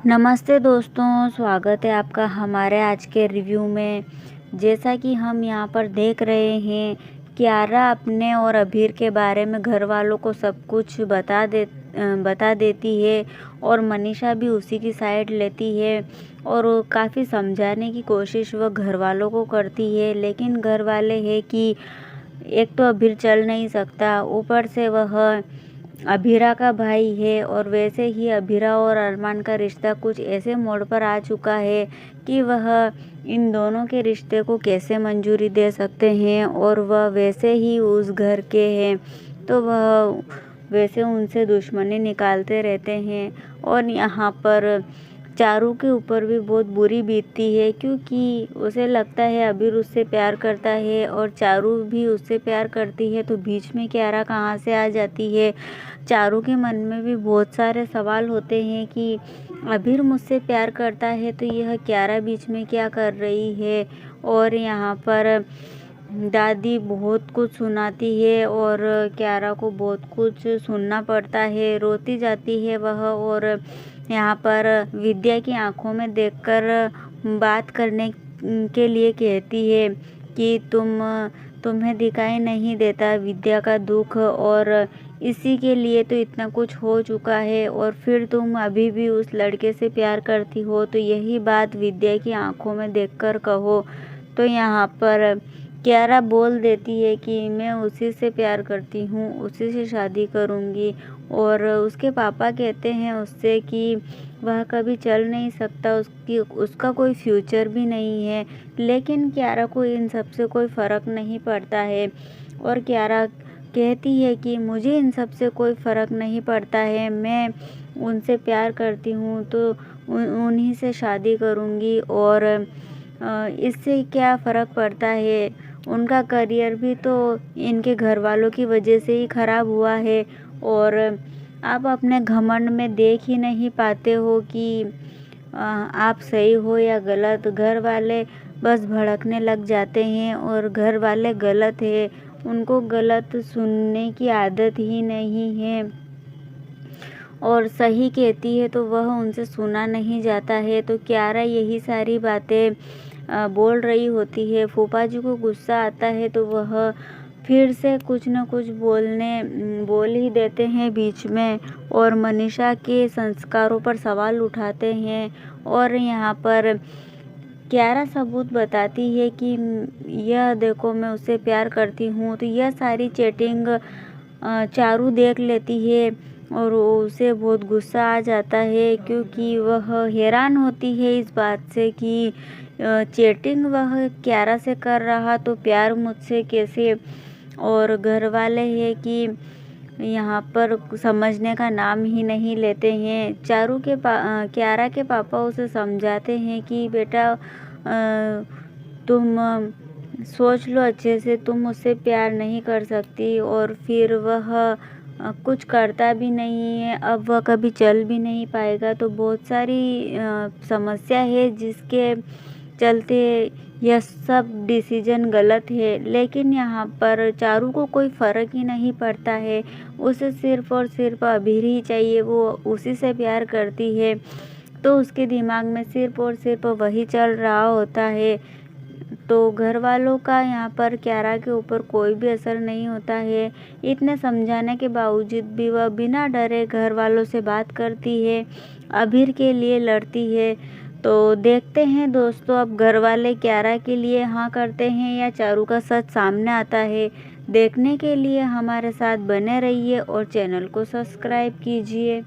नमस्ते दोस्तों, स्वागत है आपका हमारे आज के रिव्यू में। जैसा कि हम यहाँ पर देख रहे हैं, कियारा अपने और अभीर के बारे में घर वालों को सब कुछ बता देती है और मनीषा भी उसी की साइड लेती है और काफ़ी समझाने की कोशिश वह घर वालों को करती है। लेकिन घर वाले हैं कि एक तो अभीर चल नहीं सकता, ऊपर से वह अभीरा का भाई है और वैसे ही अभीरा और अरमान का रिश्ता कुछ ऐसे मोड़ पर आ चुका है कि वह इन दोनों के रिश्ते को कैसे मंजूरी दे सकते हैं और वह वैसे ही उस घर के हैं तो वह वैसे उनसे दुश्मनी निकालते रहते हैं। और यहाँ पर चारू के ऊपर भी बहुत बुरी बीतती है क्योंकि उसे लगता है अबीर उससे प्यार करता है और चारू भी उससे प्यार करती है, तो बीच में कियारा कहाँ से आ जाती है। चारू के मन में भी बहुत सारे सवाल होते हैं कि अबीर मुझसे प्यार करता है तो यह कियारा बीच में क्या कर रही है। और यहाँ पर दादी बहुत कुछ सुनाती है और कियारा को बहुत कुछ सुनना पड़ता है, रोती जाती है वह। और यहाँ पर विद्या की आंखों में देखकर बात करने के लिए कहती है कि तुम्हें दिखाई नहीं देता विद्या का दुख, और इसी के लिए तो इतना कुछ हो चुका है और फिर तुम अभी भी उस लड़के से प्यार करती हो, तो यही बात विद्या की आंखों में देखकर कहो। तो यहाँ पर कियारा बोल देती है कि मैं उसी से प्यार करती हूँ, उसी से शादी करूँगी। और उसके पापा कहते हैं उससे कि वह कभी चल नहीं सकता, उसका कोई फ्यूचर भी नहीं है। लेकिन कियारा को इन सब से कोई फ़र्क नहीं पड़ता है और कियारा कहती है कि मुझे इन सब से कोई फ़र्क नहीं पड़ता है, मैं उनसे प्यार करती हूँ तो उन्हीं से शादी करूँगी। और इससे क्या फ़र्क पड़ता है, उनका करियर भी तो इनके घर वालों की वजह से ही ख़राब हुआ है। और आप अपने घमंड में देख ही नहीं पाते हो कि आप सही हो या गलत। घर वाले बस भड़कने लग जाते हैं और घर वाले गलत है, उनको गलत सुनने की आदत ही नहीं है और सही कहती है तो वह उनसे सुना नहीं जाता है। तो कियारा यही सारी बातें बोल रही होती है। फूफा जी को गुस्सा आता है तो वह फिर से कुछ न कुछ बोल ही देते हैं बीच में और मनीषा के संस्कारों पर सवाल उठाते हैं। और यहाँ पर कियारा सबूत बताती है कि यह देखो मैं उससे प्यार करती हूँ, तो यह सारी चैटिंग चारू देख लेती है और उसे बहुत गुस्सा आ जाता है क्योंकि वह हैरान होती है इस बात से कि चैटिंग वह कियारा से कर रहा तो प्यार मुझसे कैसे। और घर वाले हैं कि यहाँ पर समझने का नाम ही नहीं लेते हैं। कियारा के पापा उसे समझाते हैं कि बेटा तुम सोच लो अच्छे से, तुम मुझसे प्यार नहीं कर सकती। और फिर वह कुछ करता भी नहीं है, अब वह कभी चल भी नहीं पाएगा, तो बहुत सारी समस्या है जिसके चलते यह सब डिसीजन गलत है। लेकिन यहाँ पर चारू को कोई फ़र्क ही नहीं पड़ता है, उसे सिर्फ़ और सिर्फ अभीर ही चाहिए, वो उसी से प्यार करती है, तो उसके दिमाग में सिर्फ़ और सिर्फ वही चल रहा होता है। तो घर वालों का यहाँ पर कियारा के ऊपर कोई भी असर नहीं होता है। इतने समझाने के बावजूद भी वह बिना डरे घर वालों से बात करती है, अभीर के लिए लड़ती है। तो देखते हैं दोस्तों, अब घर वाले कियारा के लिए हाँ करते हैं या चारू का सच सामने आता है। देखने के लिए हमारे साथ बने रहिए और चैनल को सब्सक्राइब कीजिए।